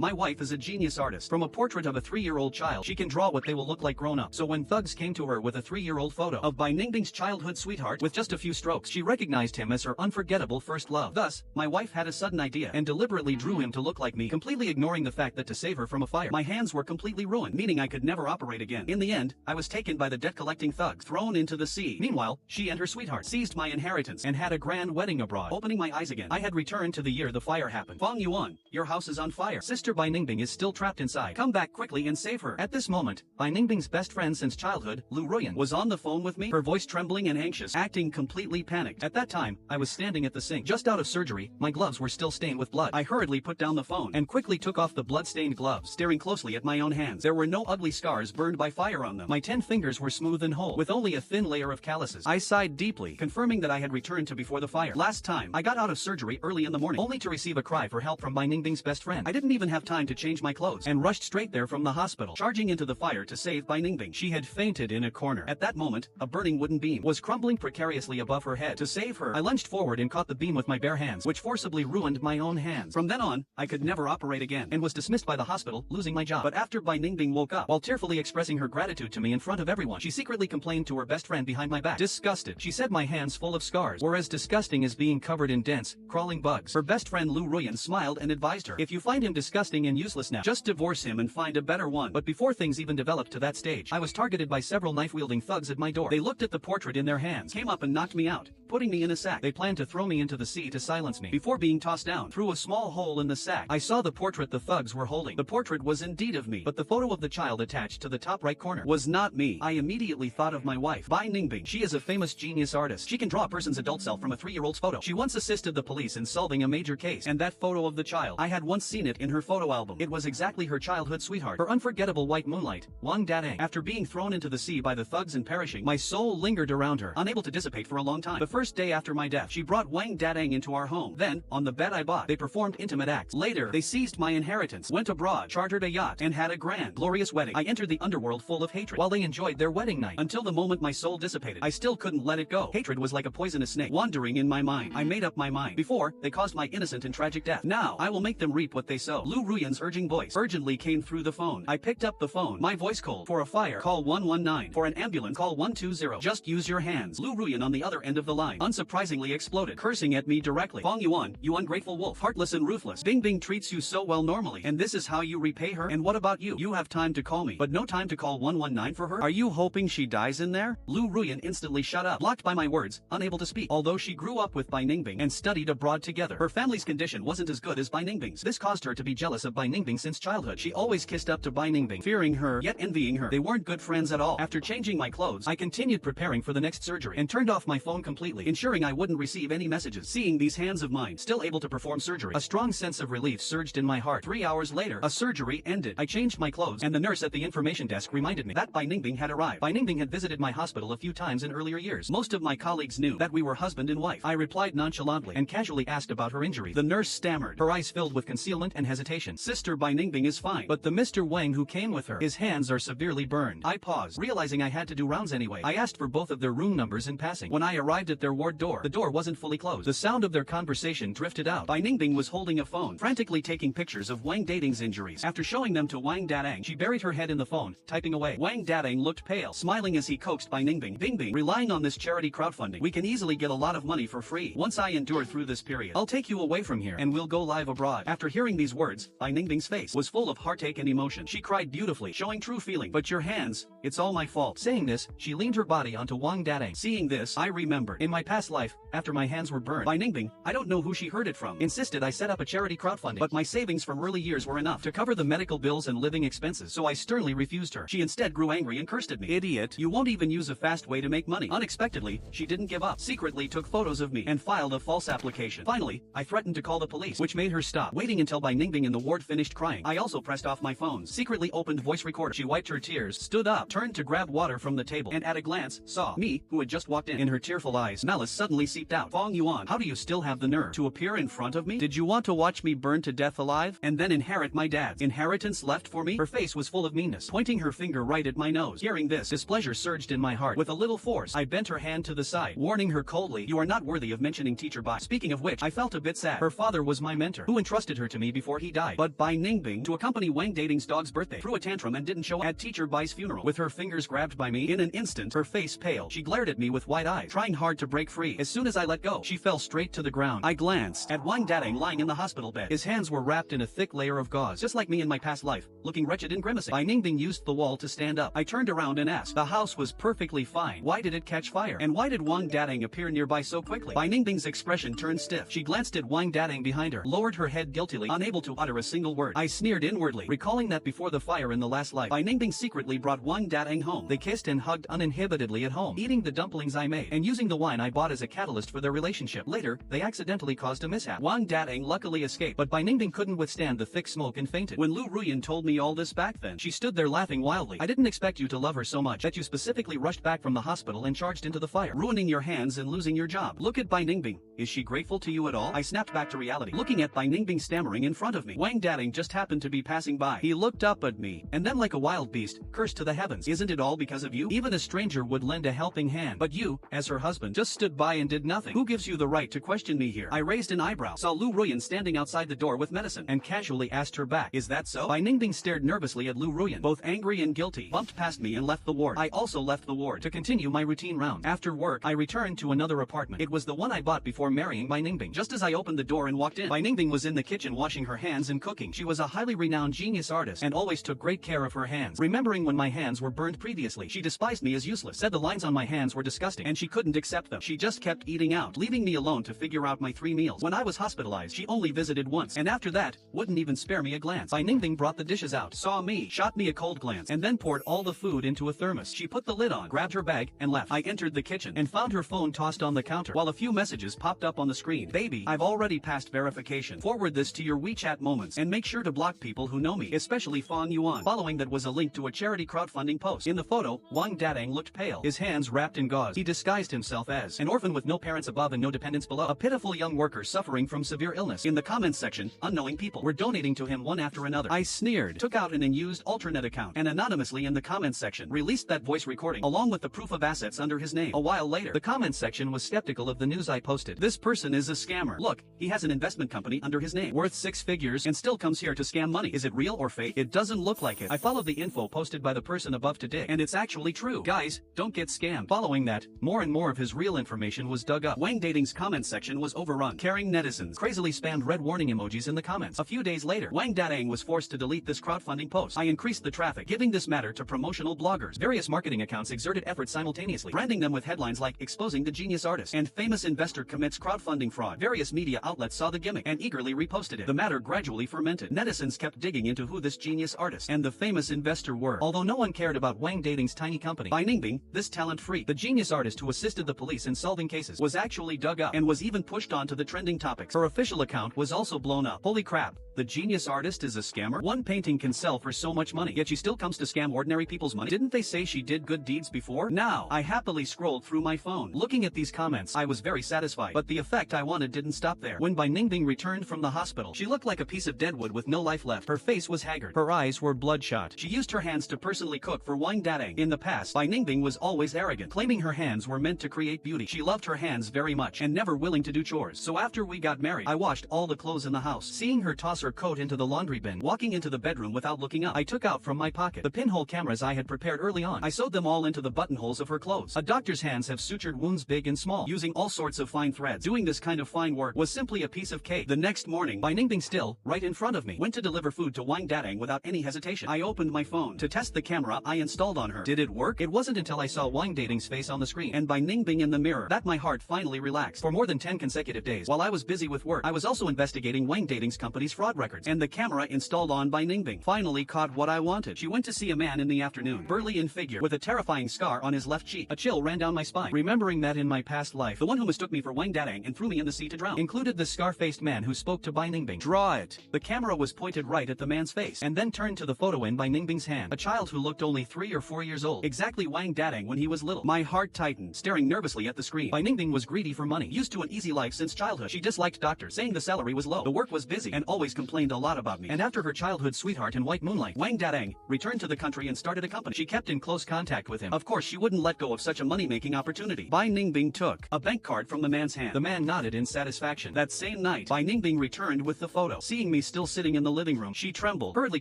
My wife is a genius artist. From a portrait of a 3-year-old child, she can draw what they will look like grown up. So when thugs came to her with a 3-year-old photo of Bai Ningbing's childhood sweetheart with just a few strokes, she recognized him as her unforgettable first love. Thus, my wife had a sudden idea and deliberately drew him to look like me, completely ignoring the fact that to save her from a fire, my hands were completely ruined, meaning I could never operate again. In the end, I was taken by the debt-collecting thugs, thrown into the sea. Meanwhile, she and her sweetheart seized my inheritance and had a grand wedding abroad. Opening my eyes again, I had returned to the year the fire happened. Fong Yuan, your house is on fire. Sister Bai Ningbing is still trapped inside. Come back quickly and save her. At this moment, Bai Ningbing's best friend since childhood, Lu Ruyan, was on the phone with me, her voice trembling and anxious, acting completely panicked. At that time, I was standing at the sink, just out of surgery. My gloves were still stained with blood. I hurriedly put down the phone and quickly took off the blood-stained gloves, staring closely at my own hands. There were no ugly scars burned by fire on them. My 10 fingers were smooth and whole, with only a thin layer of calluses. I sighed deeply, confirming that I had returned to before the fire. Last time, I got out of surgery early in the morning, only to receive a cry for help from Bai Ningbing's best friend. I didn't even have time to change my clothes, and rushed straight there from the hospital, charging into the fire to save Bai Ningbing. She had fainted in a corner. At that moment, a burning wooden beam was crumbling precariously above her head. To save her, I lunged forward and caught the beam with my bare hands, which forcibly ruined my own hands. From then on, I could never operate again, and was dismissed by the hospital, losing my job. But after Bai Ningbing woke up, while tearfully expressing her gratitude to me in front of everyone, she secretly complained to her best friend behind my back. Disgusted, she said my hands full of scars were as disgusting as being covered in dense, crawling bugs. Her best friend Lu Ruyan smiled and advised her, if you find him disgusting and useless now, just divorce him and find a better one. But before things even developed to that stage, I was targeted by several knife-wielding thugs at my door. They looked at the portrait in their hands, came up and knocked me out, putting me in a sack. They planned to throw me into the sea to silence me. Before being tossed down through a small hole in the sack, I saw the portrait the thugs were holding. The portrait was indeed of me, but the photo of the child attached to the top right corner was not me. I immediately thought of my wife, Bai Ningbing. She is a famous genius artist. She can draw a person's adult self from a 3-year-old's photo. She once assisted the police in solving a major case, and that photo of the child, I had once seen it in her photo album. It was exactly her childhood sweetheart, her unforgettable white moonlight, Wang Dadang. After being thrown into the sea by the thugs and perishing, my soul lingered around her, unable to dissipate for a long time. The first day after my death, she brought Wang Dadang into our home. Then, on the bed I bought, they performed intimate acts. Later, they seized my inheritance, went abroad, chartered a yacht, and had a grand, glorious wedding. I entered the underworld full of hatred, while they enjoyed their wedding night. Until the moment my soul dissipated, I still couldn't let it go. Hatred was like a poisonous snake, wandering in my mind. I made up my mind. Before, they caused my innocent and tragic death. Now, I will make them reap what they sow. Lu Ruyan's urging voice urgently came through the phone. I picked up the phone. My voice cold. For a fire, call 119. For an ambulance, call 120. Just use your hands. Lu Ruyan on the other end of the line unsurprisingly exploded, cursing at me directly. Fong Yuan, you ungrateful wolf, heartless and ruthless. Bing Bing treats you so well normally, and this is how you repay her? And what about you? You have time to call me, but no time to call 119 for her? Are you hoping she dies in there? Lu Ruyan instantly shut up, blocked by my words, unable to speak. Although she grew up with Bai Ningbing and studied abroad together, her family's condition wasn't as good as Bai Ningbing's. This caused her to be jealous of Bai Ningbing since childhood. She always kissed up to Bai Ningbing, fearing her, yet envying her. They weren't good friends at all. After changing my clothes, I continued preparing for the next surgery and turned off my phone completely, ensuring I wouldn't receive any messages. Seeing these hands of mine, still able to perform surgery, a strong sense of relief surged in my heart. 3 hours later, a surgery ended. I changed my clothes, and the nurse at the information desk reminded me that Bai Ningbing had arrived. Bai Ningbing had visited my hospital a few times in earlier years. Most of my colleagues knew that we were husband and wife. I replied nonchalantly and casually asked about her injury. The nurse stammered, her eyes filled with concealment and hesitation. Sister Bai Ningbing is fine, but the Mr. Wang who came with her, his hands are severely burned. I paused, realizing I had to do rounds anyway. I asked for both of their room numbers in passing. When I arrived at their ward door, the door wasn't fully closed. The sound of their conversation drifted out. Bai Ningbing was holding a phone, frantically taking pictures of Wang Dadang's injuries. After showing them to Wang Dadang, she buried her head in the phone, typing away. Wang Dadang looked pale, smiling as he coaxed Bai Ningbing. Bing Bing, relying on this charity crowdfunding, we can easily get a lot of money for free. Once I endure through this period, I'll take you away from here, and we'll go live abroad. After hearing these words, Bai Ningbing's face was full of heartache and emotion. She cried beautifully, showing true feeling. But your hands, it's all my fault. Saying this, she leaned her body onto Wang Dadang. Seeing this, I remembered. In my past life, after my hands were burned, Bai Ningbing, I don't know who she heard it from, insisted I set up a charity crowdfunding, but my savings from early years were enough to cover the medical bills and living expenses, so I sternly refused her. She instead grew angry and cursed at me. Idiot, you won't even use a fast way to make money. Unexpectedly, she didn't give up, secretly took photos of me, and filed a false application. Finally, I threatened to call the police, which made her stop, waiting until Bai Ningbing in the ward finished crying. I also pressed off my phone, secretly opened voice recorder. She wiped her tears, stood up, turned to grab water from the table, and at a glance, saw me, who had just walked in. In her tearful eyes, malice suddenly seeped out. Fong Yuan, how do you still have the nerve to appear in front of me? Did you want to watch me burn to death alive, and then inherit my dad's inheritance left for me? Her face was full of meanness, pointing her finger right at my nose. Hearing this, displeasure surged in my heart. With a little force, I bent her hand to the side, warning her coldly, you are not worthy of mentioning teacher Bai. Speaking of which, I felt a bit sad. Her father was my mentor, who entrusted her to me before he died. bride. But Bai Ningbing to accompany Wang Dating's dog's birthday threw a tantrum and didn't show at teacher Bai's funeral. With her fingers grabbed by me, in an instant, her face pale. She glared at me with wide eyes, trying hard to break free. As soon as I let go, she fell straight to the ground. I glanced at Wang Dating lying in the hospital bed. His hands were wrapped in a thick layer of gauze, just like me in my past life, looking wretched and grimacing. Bai Ningbing used the wall to stand up. I turned around and asked, the house was perfectly fine. Why did it catch fire? And why did Wang Dating appear nearby so quickly? Bai Ningbing's expression turned stiff. She glanced at Wang Dating behind her, lowered her head guiltily, unable to utter a single word. I sneered inwardly, recalling that before the fire in the last life, Bai Ningbing secretly brought Wang Dating home. They kissed and hugged uninhibitedly at home, eating the dumplings I made, and using the wine I bought as a catalyst for their relationship. Later, they accidentally caused a mishap. Wang Dating luckily escaped, but Bai Ningbing couldn't withstand the thick smoke and fainted. When Lu Ruyan told me all this back then, she stood there laughing wildly. I didn't expect you to love her so much that you specifically rushed back from the hospital and charged into the fire, ruining your hands and losing your job. Look at Bai Ningbing. Is she grateful to you at all? I snapped back to reality, looking at Bai Ningbing stammering in front of me. Wang Dating just happened to be passing by. He looked up at me, and then like a wild beast, cursed to the heavens. Isn't it all because of you? Even a stranger would lend a helping hand, but you, as her husband, just stood by and did nothing. Who gives you the right to question me here? I raised an eyebrow, saw Lu Ruyan standing outside the door with medicine, and casually asked her back. Is that so? Bai Ningbing stared nervously at Lu Ruyan, both angry and guilty, bumped past me and left the ward. I also left the ward to continue my routine round. After work, I returned to another apartment. It was the one I bought before marrying Bai Ningbing. Just as I opened the door and walked in, Bai Ningbing was in the kitchen washing her hands and cooking. She was a highly renowned genius artist and always took great care of her hands. Remembering when my hands were burned previously, she despised me as useless, said the lines on my hands were disgusting, and she couldn't accept them. She just kept eating out, leaving me alone to figure out my 3 meals. When I was hospitalized, she only visited once, and after that, wouldn't even spare me a glance. Bai Ningbing brought the dishes out, saw me, shot me a cold glance, and then poured all the food into a thermos. She put the lid on, grabbed her bag, and left. I entered the kitchen and found her phone tossed on the counter, while a few messages popped up on the screen. Baby, I've already passed verification. Forward this to your WeChat moments, and make sure to block people who know me, especially Fong Yuan. Following that was a link to a charity crowdfunding post. In the photo, Wang Dating looked pale, his hands wrapped in gauze. He disguised himself as an orphan with no parents above and no dependents below, a pitiful young worker suffering from severe illness. In the comments section, unknowing people were donating to him one after another. I sneered, took out an unused alternate account, and anonymously in the comments section, released that voice recording, along with the proof of assets under his name. A while later, the comments section was skeptical of the news I posted. This person is a scammer. Look, he has an investment company under his name, worth 6 figures, and still comes here to scam money. Is it real or fake? It doesn't look like it. I followed the info posted by the person above to dig, and it's actually true. Guys, don't get scammed. Following that, more and more of his real information was dug up. Wang Dating's comment section was overrun. Caring netizens crazily spammed red warning emojis in the comments. A few days later, Wang Dating was forced to delete this crowdfunding post. I increased the traffic, giving this matter to promotional bloggers. Various marketing accounts exerted efforts simultaneously, branding them with headlines like exposing the genius artist and famous investor commits crowdfunding fraud. Various media outlets saw the gimmick and eagerly reposted it. The matter gradually fermented. Netizens kept digging into who this genius artist and the famous investor were. Although no one cared about Wang Dating's tiny company, Bai Ningbing, this talent freak, the genius artist who assisted the police in solving cases, was actually dug up and was even pushed onto the trending topics. Her official account was also blown up. Holy crap. The genius artist is a scammer? One painting can sell for so much money, yet she still comes to scam ordinary people's money? Didn't they say she did good deeds before? Now, I happily scrolled through my phone. Looking at these comments, I was very satisfied, but the effect I wanted didn't stop there. When Bai Ningbing returned from the hospital, she looked like a piece of deadwood with no life left. Her face was haggard. Her eyes were bloodshot. She used her hands to personally cook for Wang Dating. In the past, Bai Ningbing was always arrogant, claiming her hands were meant to create beauty. She loved her hands very much and never willing to do chores. So after we got married, I washed all the clothes in the house. Seeing her toss her coat into the laundry bin, walking into the bedroom without looking up, I took out from my pocket the pinhole cameras I had prepared early on. I sewed them all into the buttonholes of her clothes. A doctor's hands have sutured wounds big and small, using all sorts of fine threads. Doing this kind of fine work was simply a piece of cake. The next morning, Bai Ningbing, still right in front of me, went to deliver food to Wang Dating without any hesitation. I opened my phone to test the camera I installed on her. Did it work? It wasn't until I saw Wang Dating's face on the screen and Bai Ningbing in the mirror that my heart finally relaxed. For more than 10 consecutive days, while I was busy with work, I was also investigating Wang Dating's company's fraud records, and the camera installed on Bai Ningbing finally caught what I wanted. She went to see a man in the afternoon, burly in figure, with a terrifying scar on his left cheek. A chill ran down my spine, remembering that in my past life, the one who mistook me for Wang Dating and threw me in the sea to drown included the scar-faced man who spoke to Bai Ningbing. Draw it. The camera was pointed right at the man's face, and then turned to the photo in Bai Ningbing's hand. A child who looked only 3 or 4 years old, exactly Wang Dating when he was little. My heart tightened, staring nervously at the screen. Bai Ningbing was greedy for money, used to an easy life since childhood. She disliked doctors, saying the salary was low, the work was busy, and always complained a lot about me. And after her childhood sweetheart in White Moonlight, Wang Dadang, returned to the country and started a company. She kept in close contact with him. Of course, she wouldn't let go of such a money-making opportunity. Bai Ningbing took a bank card from the man's hand. The man nodded in satisfaction. That same night, Bai Ningbing returned with the photo. Seeing me still sitting in the living room, she trembled, hurriedly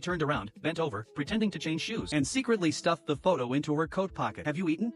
turned around, bent over, pretending to change shoes, and secretly stuffed the photo into her coat pocket. Have you eaten?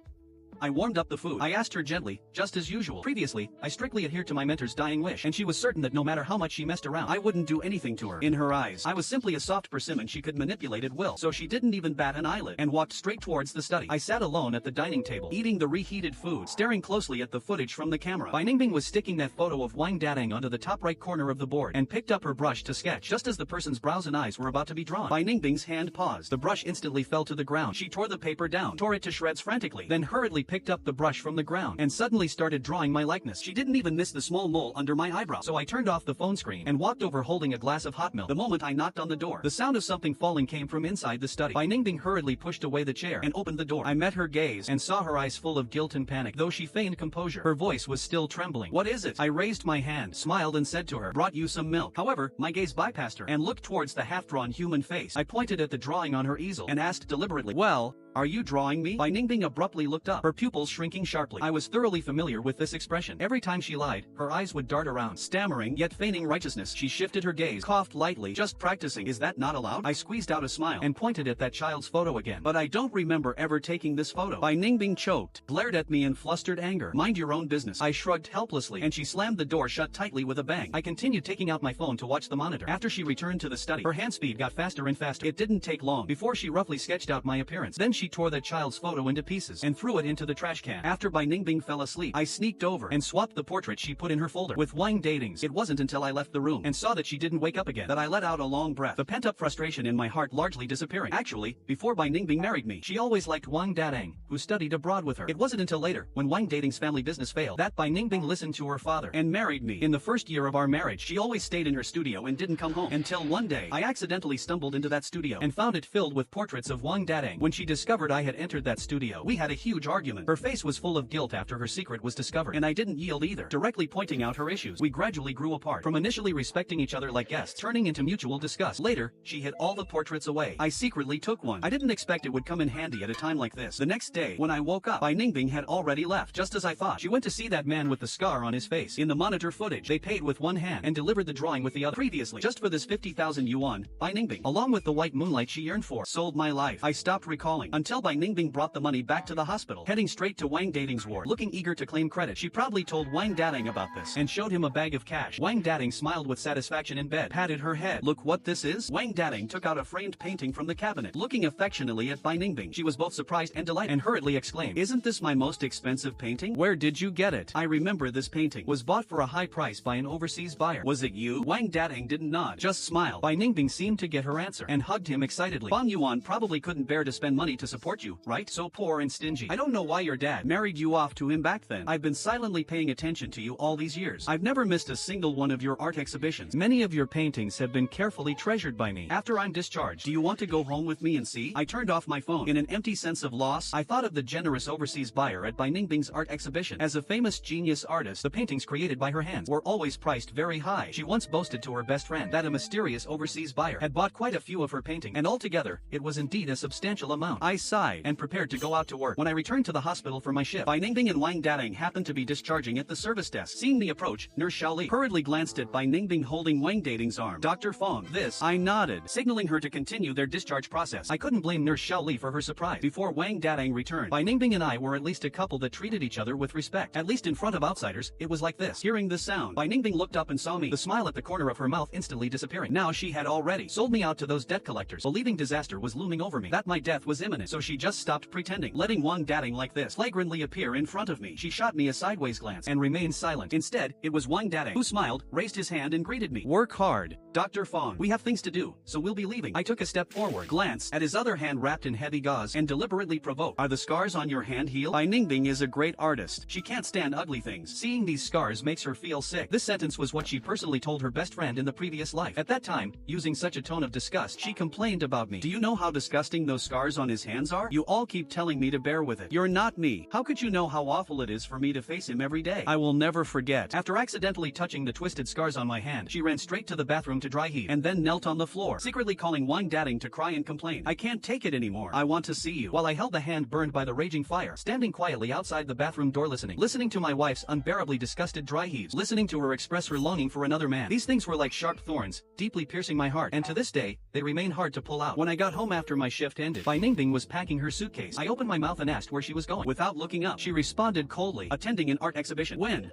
I warmed up the food. I asked her gently, just as usual. Previously, I strictly adhered to my mentor's dying wish, and she was certain that no matter how much she messed around, I wouldn't do anything to her. In her eyes, I was simply a soft persimmon she could manipulate at will, so she didn't even bat an eyelid, and walked straight towards the study. I sat alone at the dining table, eating the reheated food, staring closely at the footage from the camera. Bai Ningbing was sticking that photo of Wang Dadang onto the top right corner of the board, and picked up her brush to sketch, just as the person's brows and eyes were about to be drawn. Bai Ningbing's hand paused. The brush instantly fell to the ground. She tore the paper down, tore it to shreds frantically, then hurriedly picked up the brush from the ground and suddenly started drawing my likeness. She didn't even miss the small mole under my eyebrow, so I turned off the phone screen and walked over holding a glass of hot milk. The moment I knocked on the door, the sound of something falling came from inside the study. Bai Ningbing hurriedly pushed away the chair and opened the door. I met her gaze and saw her eyes full of guilt and panic. Though she feigned composure, her voice was still trembling. What is it? I raised my hand, smiled and said to her, brought you some milk. However, my gaze bypassed her and looked towards the half-drawn human face. I pointed at the drawing on her easel and asked deliberately, well, are you drawing me? Bai Ningbing abruptly looked up, her pupils shrinking sharply. I was thoroughly familiar with this expression. Every time she lied, her eyes would dart around, stammering yet feigning righteousness. She shifted her gaze, coughed lightly, just practicing. Is that not allowed? I squeezed out a smile and pointed at that child's photo again. But I don't remember ever taking this photo. Bai Ningbing choked, glared at me in flustered anger. Mind your own business. I shrugged helplessly, and she slammed the door shut tightly with a bang. I continued taking out my phone to watch the monitor. After she returned to the study, her hand speed got faster and faster. It didn't take long before she roughly sketched out my appearance. Then she tore that child's photo into pieces and threw it into the trash can. After Bai Ningbing fell asleep, I sneaked over and swapped the portrait she put in her folder with Wang Dading's. It wasn't until I left the room and saw that she didn't wake up again that I let out a long breath, the pent-up frustration in my heart largely disappearing. Actually, before Bai Ningbing married me, she always liked Wang Dadang, who studied abroad with her. It wasn't until later, when Wang Dading's family business failed, that Bai Ningbing listened to her father and married me. In the first year of our marriage, she always stayed in her studio and didn't come home, until one day, I accidentally stumbled into that studio and found it filled with portraits of Wang Dadang. When she discovered I had entered that studio, we had a huge argument. Her face was full of guilt after her secret was discovered, and I didn't yield either, directly pointing out her issues. We gradually grew apart, from initially respecting each other like guests, turning into mutual disgust. Later, she hid all the portraits away. I secretly took one. I didn't expect it would come in handy at a time like this. The next day, when I woke up, Bai Ningbing had already left, just as I thought. She went to see that man with the scar on his face. In the monitor footage, they paid with one hand and delivered the drawing with the other. Previously, just for this 50,000 yuan, Bai Ningbing, along with the White Moonlight she yearned for, sold my life. I stopped recalling, until Bai Ningbing brought the money back to the hospital, heading straight to Wang Dading's ward. Looking eager to claim credit, she proudly told Wang Dadang about this and showed him a bag of cash. Wang Dadang smiled with satisfaction in bed, patted her head. Look what this is? Wang Dadang took out a framed painting from the cabinet. Looking affectionately at Bai Ningbing, she was both surprised and delighted, and hurriedly exclaimed, isn't this my most expensive painting? Where did you get it? I remember this painting was bought for a high price by an overseas buyer. Was it you? Wang Dadang didn't nod, just smiled. Bai Ningbing seemed to get her answer and hugged him excitedly. Bang Yuan probably couldn't bear to spend money to support you, right? So poor and stingy. I don't know why your dad married you off to him back then. I've been silently paying attention to you all these years. I've never missed a single one of your art exhibitions. Many of your paintings have been carefully treasured by me. After I'm discharged, do you want to go home with me and see? I turned off my phone. In an empty sense of loss, I thought of the generous overseas buyer at Bai Ningbing's art exhibition. As a famous genius artist, the paintings created by her hands were always priced very high. She once boasted to her best friend that a mysterious overseas buyer had bought quite a few of her paintings, and altogether, it was indeed a substantial amount. I sighed and prepared to go out to work. When I returned to the hospital for my shift, Bai Ningbing and Wang Dadang happened to be discharging at the service desk. Seeing me approach, Nurse Xiaoli hurriedly glanced at Bai Ningbing holding Wang Dading's arm. Dr. Fong, this. I nodded, signaling her to continue their discharge process. I couldn't blame Nurse Xiaoli for her surprise. Before Wang Dadang returned, Bai Ningbing and I were at least a couple that treated each other with respect. At least in front of outsiders, it was like this. Hearing the sound, Bai Ningbing looked up and saw me, the smile at the corner of her mouth instantly disappearing. Now she had already sold me out to those debt collectors, believing disaster was looming over me, that my death was imminent. So she just stopped pretending, letting Wang Dadang like this flagrantly appear in front of me. She shot me a sideways glance and remained silent. Instead, it was Wang Dadang who smiled, raised his hand and greeted me. Work hard, Dr. Fong. We have things to do, so we'll be leaving. I took a step forward, glanced at his other hand wrapped in heavy gauze, and deliberately provoked. Are the scars on your hand healed? Bai Ningbing is a great artist. She can't stand ugly things. Seeing these scars makes her feel sick. This sentence was what she personally told her best friend in the previous life. At that time, using such a tone of disgust, she complained about me. Do you know how disgusting those scars on his hand hands are? You all keep telling me to bear with it. You're not me. How could you know how awful it is for me to face him every day? I will never forget. After accidentally touching the twisted scars on my hand, she ran straight to the bathroom to dry heave and then knelt on the floor, secretly calling Wang Dating to cry and complain. I can't take it anymore. I want to see you. While I held the hand burned by the raging fire, standing quietly outside the bathroom door listening to my wife's unbearably disgusted dry heaves, listening to her express her longing for another man. These things were like sharp thorns, deeply piercing my heart, and to this day, they remain hard to pull out. When I got home after my shift ended, Bai Ningbing was packing her suitcase. I opened my mouth and asked where she was going. Without looking up, she responded coldly, attending an art exhibition. When?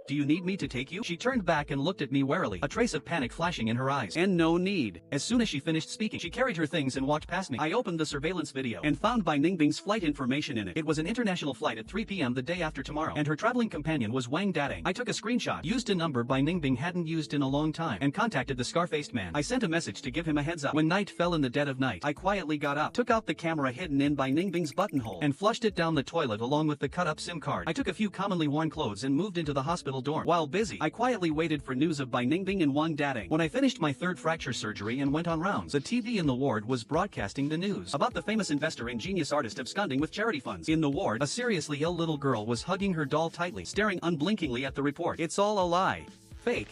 Do you need me to take you? She turned back and looked at me warily, a trace of panic flashing in her eyes. And no need. As soon as she finished speaking, she carried her things and walked past me. I opened the surveillance video and found Bai Ningbing's flight information in it. It was an international flight at 3 p.m. the day after tomorrow, and her traveling companion was Wang Dating. I took a screenshot, used a number Bai Ningbing hadn't used in a long time, and contacted the scar-faced man. I sent a message to give him a heads up. When night fell in the dead of night, I quietly got up, took out the camera hidden in Bai Ningbing's buttonhole, and flushed it down the toilet along with the cut-up SIM card. I took a few commonly worn clothes and moved into the hospital dorm. While busy, I quietly waited for news of Bai Ningbing and Wang Dating. When I finished my third fracture surgery and went on rounds, the TV in the ward was broadcasting the news about the famous investor and genius artist absconding with charity funds. In the ward, a seriously ill little girl was hugging her doll tightly, staring unblinkingly at the report. It's all a lie. Fake.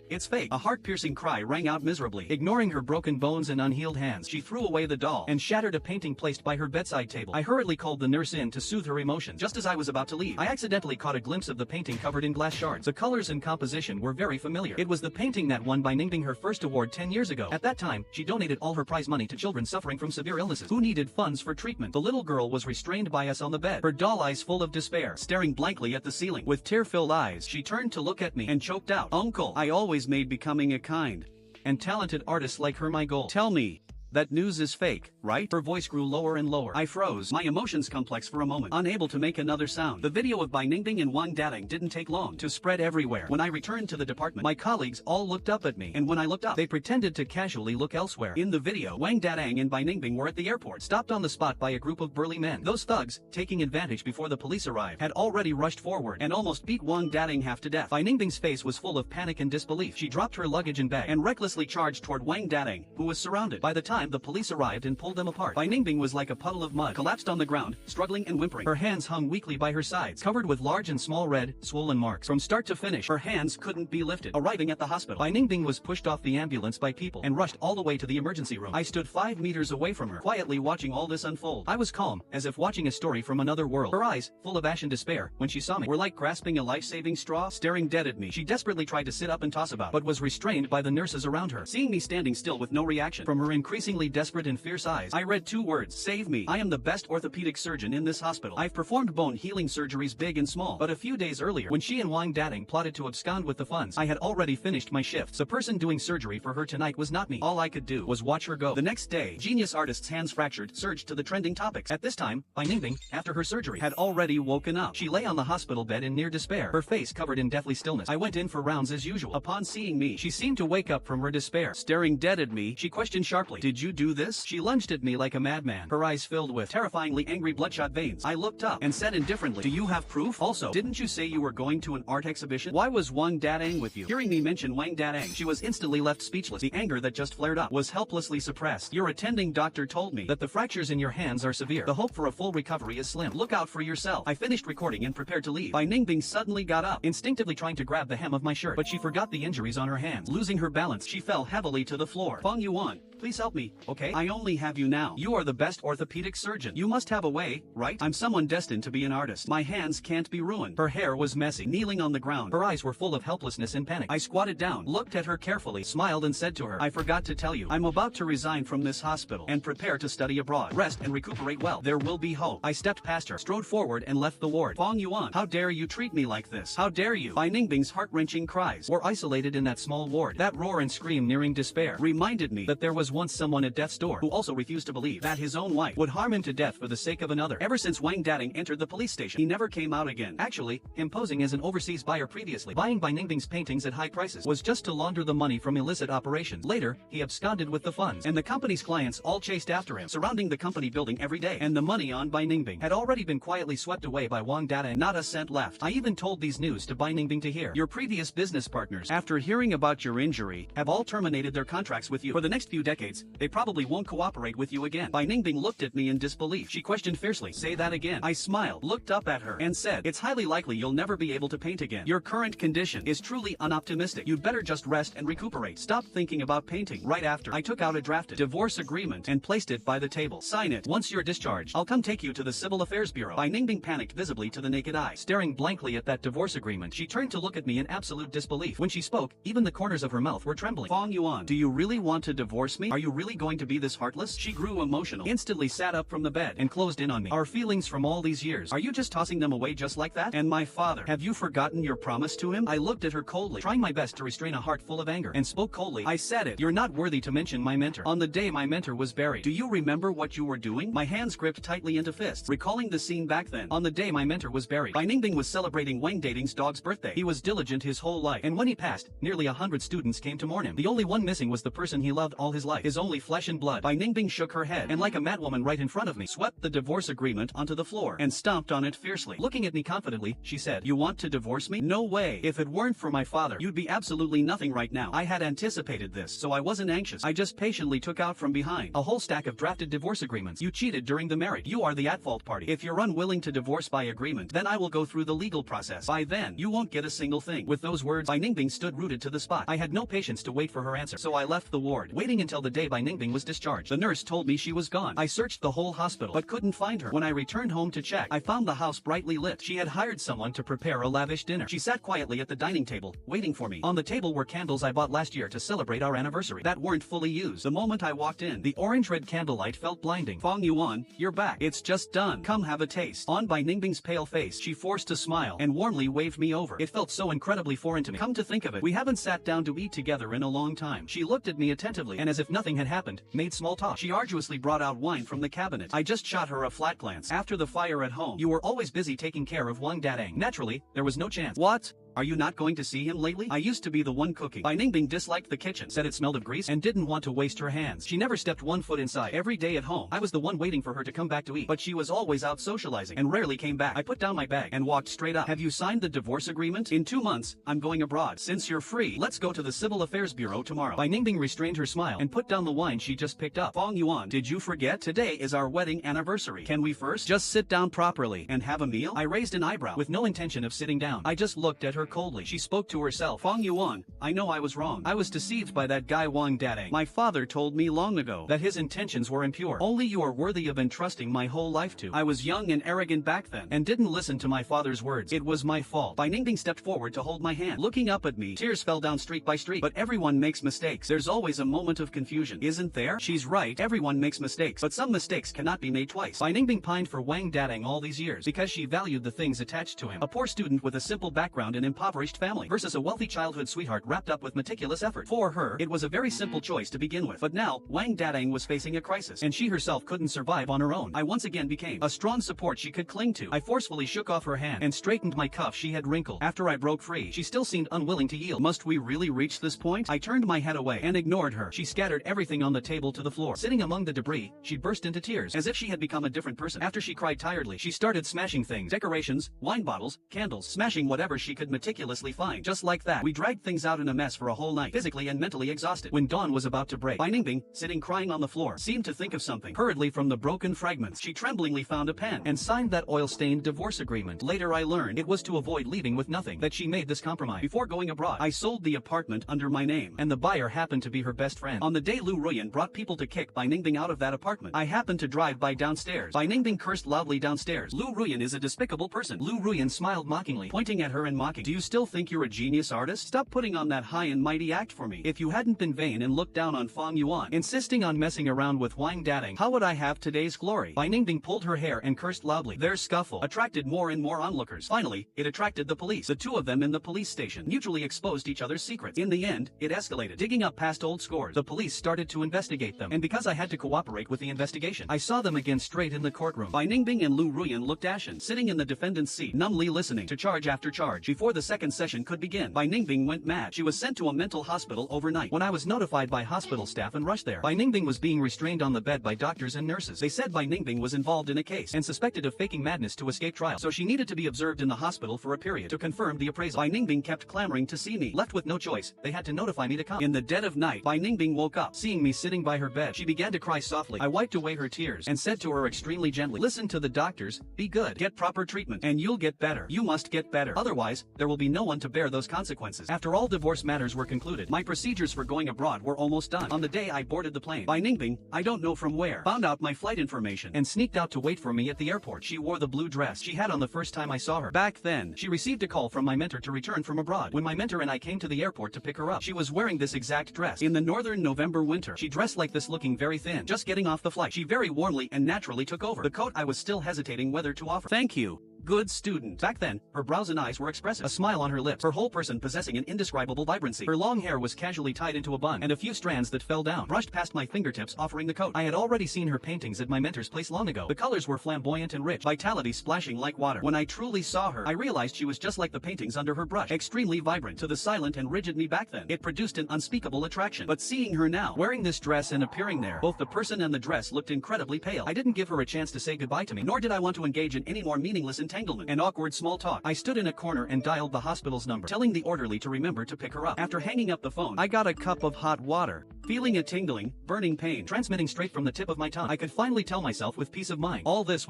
It's fake. A heart-piercing cry rang out miserably. Ignoring her broken bones and unhealed hands, she threw away the doll and shattered a painting placed by her bedside table. I hurriedly called the nurse in to soothe her emotions. Just as I was about to leave, I accidentally caught a glimpse of the painting covered in glass shards. The colors and composition were very familiar. It was the painting that won Bai Ningbing her first award 10 years ago. At that time, she donated all her prize money to children suffering from severe illnesses who needed funds for treatment. The little girl was restrained by us on the bed, her doll eyes full of despair, staring blankly at the ceiling. With tear-filled eyes, she turned to look at me and choked out, "Uncle, I always made becoming a kind and talented artist like her my goal. Tell me, that news is fake, right?" Her voice grew lower and lower. I froze, my emotions complex for a moment, unable to make another sound. The video of Bai Ningbing and Wang Dating didn't take long to spread everywhere. When I returned to the department, my colleagues all looked up at me, and when I looked up, they pretended to casually look elsewhere. In the video, Wang Dating and Bai Ningbing were at the airport, stopped on the spot by a group of burly men. Those thugs, taking advantage before the police arrived, had already rushed forward and almost beat Wang Dating half to death. Bai Ningbing's face was full of panic and disbelief. She dropped her luggage and bag and recklessly charged toward Wang Dating, who was surrounded. By the time the police arrived and pulled them apart, Bai Ningbing was like a puddle of mud, collapsed on the ground, struggling and whimpering. Her hands hung weakly by her sides, covered with large and small red, swollen marks. From start to finish, her hands couldn't be lifted. Arriving at the hospital, Bai Ningbing was pushed off the ambulance by people and rushed all the way to the emergency room. I stood 5 meters away from her, quietly watching all this unfold. I was calm, as if watching a story from another world. Her eyes, full of ash and despair, when she saw me, were like grasping a life-saving straw, staring dead at me. She desperately tried to sit up and toss about, but was restrained by the nurses around her. Seeing me standing still with no reaction from her increasingly desperate and fierce eyes, I read 2 words: save me. I am the best orthopedic surgeon in this hospital. I've performed bone healing surgeries big and small, but a few days earlier, when she and Wang Dating plotted to abscond with the funds, I had already finished my shifts. The person doing surgery for her tonight was not me. All I could do was watch her go. The next day, genius artist's hands fractured surged to the trending topics. At this time, Bai Ningbing, after her surgery, had already woken up. She lay on the hospital bed in near despair, her face covered in deathly stillness. I went in for rounds as usual. Upon seeing me, she seemed to wake up from her despair. Staring dead at me, she questioned sharply, "Did you do this?" She lunged at me like a madman, her eyes filled with terrifyingly angry bloodshot veins. I looked up and said indifferently, "Do you have proof? Also, didn't you say you were going to an art exhibition? Why was Wang Dating with you?" Hearing me mention Wang Dating, she was instantly left speechless. The anger that just flared up was helplessly suppressed. "Your attending doctor told me that the fractures in your hands are severe. The hope for a full recovery is slim. Look out for yourself." I finished recording and prepared to leave. Bai Ningbing suddenly got up, instinctively trying to grab the hem of my shirt, but she forgot the injuries on her hands. Losing her balance, she fell heavily to the floor. "Fang Yuan, please help me, okay? I only have you now. You are the best orthopedic surgeon. You must have a way, right? I'm someone destined to be an artist. My hands can't be ruined." Her hair was messy, kneeling on the ground. Her eyes were full of helplessness and panic. I squatted down, looked at her carefully, smiled and said to her, "I forgot to tell you, I'm about to resign from this hospital and prepare to study abroad. Rest and recuperate well. There will be hope." I stepped past her, strode forward and left the ward. "Fang Yuan, how dare you treat me like this? How dare you?" Bai Ningbing's heart-wrenching cries were isolated in that small ward. That roar and scream nearing despair reminded me that there was once someone at death's door who also refused to believe that his own wife would harm him to death for the sake of another. Ever since Wang Dating entered the police station, he never came out again. Actually, him posing as an overseas buyer previously, buying Bai Ningbing's paintings at high prices, was just to launder the money from illicit operations. Later, he absconded with the funds, and the company's clients all chased after him, surrounding the company building every day, and the money on Bai Ningbing had already been quietly swept away by Wang Dating. Not a cent left. I even told these news to Bai Ningbing to hear. "Your previous business partners, after hearing about your injury, have all terminated their contracts with you. For the next few decades, decades, they probably won't cooperate with you again. Bai Ningbing looked at me in disbelief. She questioned fiercely. Say that again. I smiled, looked up at her, and said, it's highly likely you'll never be able to paint again. Your current condition is truly unoptimistic. You'd better just rest and recuperate. Stop thinking about painting. Right after, I took out a drafted divorce agreement and placed it by the table. Sign it. Once you're discharged, I'll come take you to the Civil Affairs Bureau. Bai Ningbing panicked visibly to the naked eye. Staring blankly at that divorce agreement, she turned to look at me in absolute disbelief. When she spoke, even the corners of her mouth were trembling. Fong Yuan, do you really want to divorce me? Are you really going to be this heartless? She grew emotional, instantly sat up from the bed, and closed in on me. Our feelings from all these years, are you just tossing them away just like that? And my father, have you forgotten your promise to him? I looked at her coldly, trying my best to restrain a heart full of anger, and spoke coldly. I said it. You're not worthy to mention my mentor. On the day my mentor was buried, do you remember what you were doing? My hands gripped tightly into fists, recalling the scene back then. On the day my mentor was buried, Bai Ningbing was celebrating Wang Dating's dog's birthday. He was diligent his whole life, and when he passed, nearly 100 students came to mourn him. The only one missing was the person he loved all his life, his only flesh and blood. Bai Ningbing shook her head, and like a madwoman right in front of me, swept the divorce agreement onto the floor, and stomped on it fiercely. Looking at me confidently, she said, you want to divorce me? No way. If it weren't for my father, you'd be absolutely nothing right now. I had anticipated this, so I wasn't anxious. I just patiently took out from behind a whole stack of drafted divorce agreements. You cheated during the marriage. You are the at-fault party. If you're unwilling to divorce by agreement, then I will go through the legal process. By then, you won't get a single thing. With those words, Bai Ningbing stood rooted to the spot. I had no patience to wait for her answer, so I left the ward, waiting until the day Bai Ningbing was discharged. The nurse told me she was gone. I searched the whole hospital, but couldn't find her. When I returned home to check, I found the house brightly lit. She had hired someone to prepare a lavish dinner. She sat quietly at the dining table, waiting for me. On the table were candles I bought last year to celebrate our anniversary that weren't fully used. The moment I walked in, the orange-red candlelight felt blinding. Fong Yuan, you're back. It's just done. Come have a taste. On Bai Ningbing's pale face, she forced a smile and warmly waved me over. It felt so incredibly foreign to me. Come to think of it, we haven't sat down to eat together in a long time. She looked at me attentively and as if nothing had happened, made small talk. She arduously brought out wine from the cabinet. I just shot her a flat glance. After the fire at home, you were always busy taking care of Wang Dadang. Naturally, there was no chance. What? Are you not going to see him lately? I used to be the one cooking. Bai Ningbing disliked the kitchen, said it smelled of grease, and didn't want to waste her hands. She never stepped one foot inside. Every day at home, I was the one waiting for her to come back to eat. But she was always out socializing, and rarely came back. I put down my bag, and walked straight up. Have you signed the divorce agreement? In 2 months, I'm going abroad. Since you're free, let's go to the Civil Affairs Bureau tomorrow. Bai Ningbing restrained her smile, and put down the wine she just picked up. Fong Yuan, did you forget? Today is our wedding anniversary. Can we first just sit down properly, and have a meal? I raised an eyebrow, with no intention of sitting down. I just looked at her coldly. She spoke to herself. Fong Yuan, I know I was wrong. I was deceived by that guy Wang Dadang. My father told me long ago that his intentions were impure. Only you are worthy of entrusting my whole life to. I was young and arrogant back then, and didn't listen to my father's words. It was my fault. Bai Ningbing stepped forward to hold my hand. Looking up at me, tears fell down streak by streak. But everyone makes mistakes. There's always a moment of confusion, isn't there? She's right. Everyone makes mistakes, but some mistakes cannot be made twice. Bai Ningbing pined for Wang Dadang all these years because she valued the things attached to him. A poor student with a simple background and impoverished family versus a wealthy childhood sweetheart wrapped up with meticulous effort. For her, it was a very simple choice to begin with. But now, Wang Dadang was facing a crisis, and she herself couldn't survive on her own. I once again became a strong support she could cling to. I forcefully shook off her hand and straightened my cuff she had wrinkled. After I broke free, she still seemed unwilling to yield. Must we really reach this point? I turned my head away and ignored her. She scattered everything on the table to the floor. Sitting among the debris, she burst into tears, as if she had become a different person. After she cried tiredly, she started smashing things, decorations, wine bottles, candles, smashing whatever she could meticulously find. Just like that, we dragged things out in a mess for a whole night, physically and mentally exhausted. When dawn was about to break, Bai Ningbing, sitting crying on the floor, seemed to think of something. Hurriedly from the broken fragments, she tremblingly found a pen and signed that oil-stained divorce agreement. Later I learned it was to avoid leaving with nothing that she made this compromise. Before going abroad, I sold the apartment under my name, and the buyer happened to be her best friend. On the day Lu Ruyan brought people to kick Bai Ningbing out of that apartment, I happened to drive by downstairs. Bai Ningbing cursed loudly downstairs. Lu Ruyan is a despicable person. Lu Ruyan smiled mockingly, pointing at her and mocking. Do you still think you're a genius artist? Stop putting on that high and mighty act for me. If you hadn't been vain and looked down on Fong Yuan, insisting on messing around with Wang Dadang, how would I have today's glory? Bai Ningbing pulled her hair and cursed loudly. Their scuffle attracted more and more onlookers. Finally, it attracted the police. The two of them in the police station mutually exposed each other's secrets. In the end, it escalated. Digging up past old scores, the police started to investigate them, and because I had to cooperate with the investigation, I saw them again straight in the courtroom. Bai Ningbing and Lu Ruyan looked ashen, sitting in the defendant's seat, numbly listening to charge after charge. Before the the second session could begin. Bai Ningbing went mad. She was sent to a mental hospital overnight. When I was notified by hospital staff and rushed there, Bai Ningbing was being restrained on the bed by doctors and nurses. They said Bai Ningbing was involved in a case and suspected of faking madness to escape trial, so she needed to be observed in the hospital for a period to confirm the appraisal. Bai Ningbing kept clamoring to see me. Left with no choice, they had to notify me to come. In the dead of night, Bai Ningbing woke up. Seeing me sitting by her bed, she began to cry softly. I wiped away her tears and said to her extremely gently, "Listen to the doctors, be good, get proper treatment, and you'll get better. You must get better. Otherwise, there will be no one to bear those consequences." After all divorce matters were concluded, my procedures for going abroad were almost done. On the day I boarded the plane, Bai Ningbing, I don't know from where, found out my flight information and sneaked out to wait for me at the airport. She wore the blue dress she had on the first time I saw her. Back then, she received a call from my mentor to return from abroad. When my mentor and I came to the airport to pick her up, she was wearing this exact dress. In the northern November winter, she dressed like this, looking very thin. Just getting off the flight, she very warmly and naturally took over the coat I was still hesitating whether to offer. "Thank you, good student." Back then, her brows and eyes were expressive, a smile on her lips, her whole person possessing an indescribable vibrancy. Her long hair was casually tied into a bun, and a few strands that fell down brushed past my fingertips, offering the coat. I had already seen her paintings at my mentor's place long ago. The colors were flamboyant and rich, vitality splashing like water. When I truly saw her, I realized she was just like the paintings under her brush, extremely vibrant. To the silent and rigid me back then, it produced an unspeakable attraction. But seeing her now, wearing this dress and appearing there, both the person and the dress looked incredibly pale. I didn't give her a chance to say goodbye to me, nor did I want to engage in any more meaningless entanglement and awkward small talk. I stood in a corner and dialed the hospital's number, telling the orderly to remember to pick her up. After hanging up the phone, I got a cup of hot water. Feeling a tingling, burning pain transmitting straight from the tip of my tongue, I could finally tell myself with peace of mind, all this